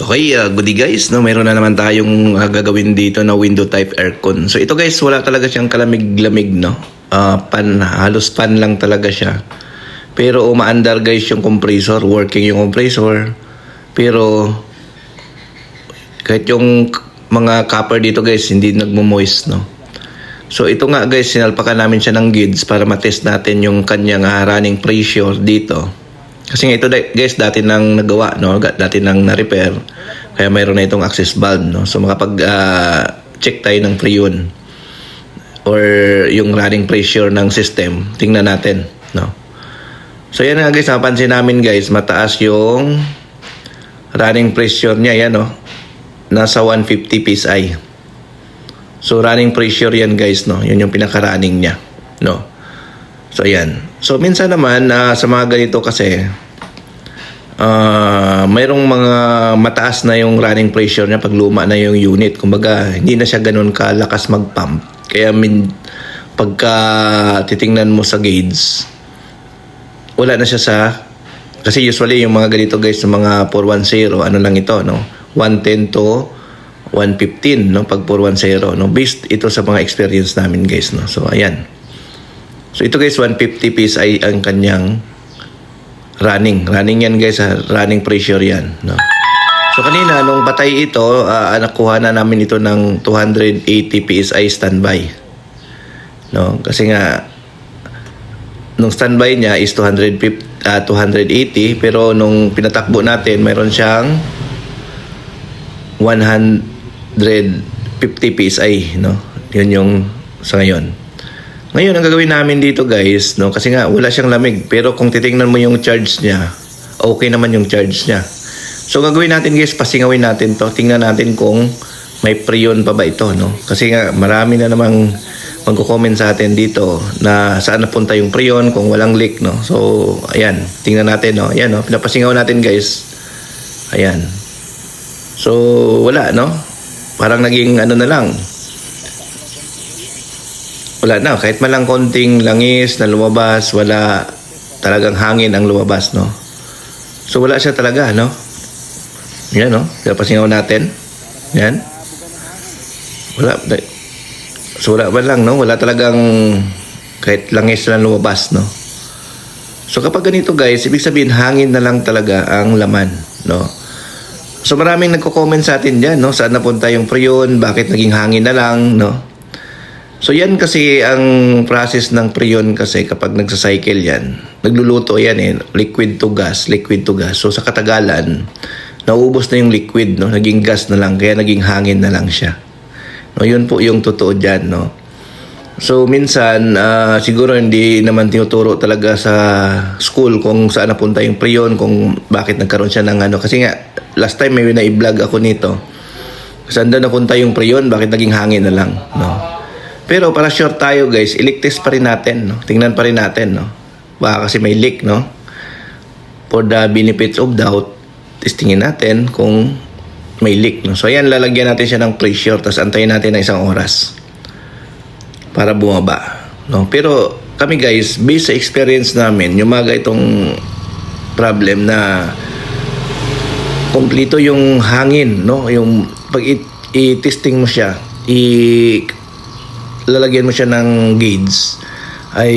Okay, goodie guys, no, mayroon na naman tayong gagawin dito na window type aircon. So ito guys, wala talaga siyang kalamig-lamig, no. Halos pan lang talaga siya. Pero umaandar guys yung compressor, working yung compressor. Pero kahit yung mga copper dito guys, hindi nagmo-moist, no. So ito nga guys, sinalpakan namin siya ng gauge para matest natin yung kanyang running pressure dito. Kasi nga ito guys, dati nang nagawa, no? Dati nang na-repair. Kaya mayroon na itong access valve, no? So makapag-check tayo ng freon or yung running pressure ng system. Tingnan natin, no? So yan nga guys, napansin namin guys, mataas yung running pressure niya, yan, no? Nasa 150 psi. So running pressure yan guys, no? Yun yung pinaka-running niya, no? So ayan. So minsan naman sa mga ganito kasi mayroong mga mataas na yung running pressure niya pag luma na yung unit. Kumbaga hindi na siya ganoon kalakas mag-pump. Kaya pagka titingnan mo sa gauge, wala na siya sa, kasi usually yung mga ganito guys, yung mga 410, ano lang ito, no? 110 to 115, no? Pag 410, no? Based ito sa mga experience namin guys, no? So ayan. So ito guys, 150 psi ang kanyang running. Running yan guys, running pressure yan, no? So kanina, nung patay ito, nakuha na namin ito ng 280 psi standby. No? Kasi nga, nung standby niya is 280, pero nung pinatakbo natin, mayroon siyang 150 psi, no? Yun yung sa ngayon. Ngayon, ang gagawin namin dito guys, no, kasi nga wala siyang lamig, pero kung titingnan mo yung charge niya, okay naman yung charge niya. So gagawin natin guys, pasingawin natin to. Tingnan natin kung may freon pa ba ito, no? Kasi nga marami na namang magko-comment sa atin dito na saan napunta yung freon kung walang leak, no? So ayan, tingnan natin, no? Ayan, no, pinapasingaw natin guys. Ayan. So wala, no? Parang naging ano na lang. Wala na, kahit malang konting langis na lumabas, wala talagang hangin ang lumabas, no? So wala siya talaga, no? Yan, no? Pinapasingaw natin. Yan. Wala. So wala ba lang, no? Wala talagang kahit langis na lumabas, no? So kapag ganito guys, ibig sabihin hangin na lang talaga ang laman, no? So maraming nagko-comment sa atin dyan, no? Saan napunta yung freon? Bakit naging hangin na lang, no? So yan kasi ang process ng freon kasi kapag nagsa-cycle yan, nagluluto yan liquid to gas. So sa katagalan, naubos na yung liquid, no? Naging gas na lang, kaya naging hangin na lang siya. No, yun po yung totoo dyan, no? So minsan, siguro hindi naman tinuturo talaga sa school kung saan napunta yung freon, kung bakit nagkaroon siya ng ano. Kasi nga, last time may na-i-vlog ako nito. Saan daw napunta yung freon, bakit naging hangin na lang, no? Pero para sure tayo guys, i-test pa rin natin, no? Tingnan pa rin natin, no? Baka kasi may leak, no? For the benefits of doubt, testingin natin kung may leak, no? So ayan, lalagyan natin siya ng pressure, tapos antayin natin ng 1 oras para bumaba, no? Pero kami guys, based sa experience namin, yung mga itong problem na kompleto yung hangin, no? Yung pag i-testing mo siya, lalagyan mo siya ng gauge, ay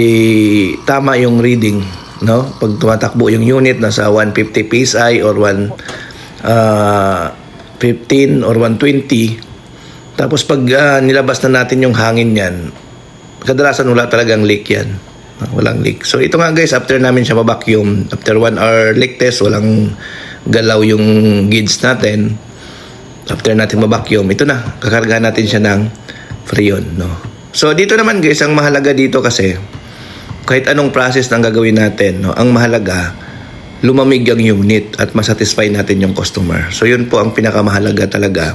tama yung reading, no? Pag tumatakbo yung unit nasa 150 psi or 115 or 120, tapos pag nilabas na natin yung hangin yan, kadalasan wala talagang leak yan, walang leak. So ito nga guys, after namin siya ma-vacuum, after 1 hour leak test, walang galaw yung gauge natin. After natin ma-vacuum, ito na, kakargahan natin siya ng freon, no? So dito naman guys, ang mahalaga dito kasi kahit anong process nang gagawin natin, no, ang mahalaga lumamig ang unit at masatisfy natin yung customer. So yun po ang pinakamahalaga talaga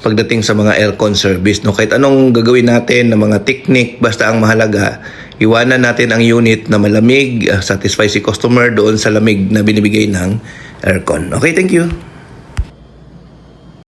pagdating sa mga aircon service, no. Kahit anong gagawin natin na mga technique, basta ang mahalaga iwanan natin ang unit na malamig, satisfy si customer doon sa lamig na binibigay ng aircon. Okay, thank you.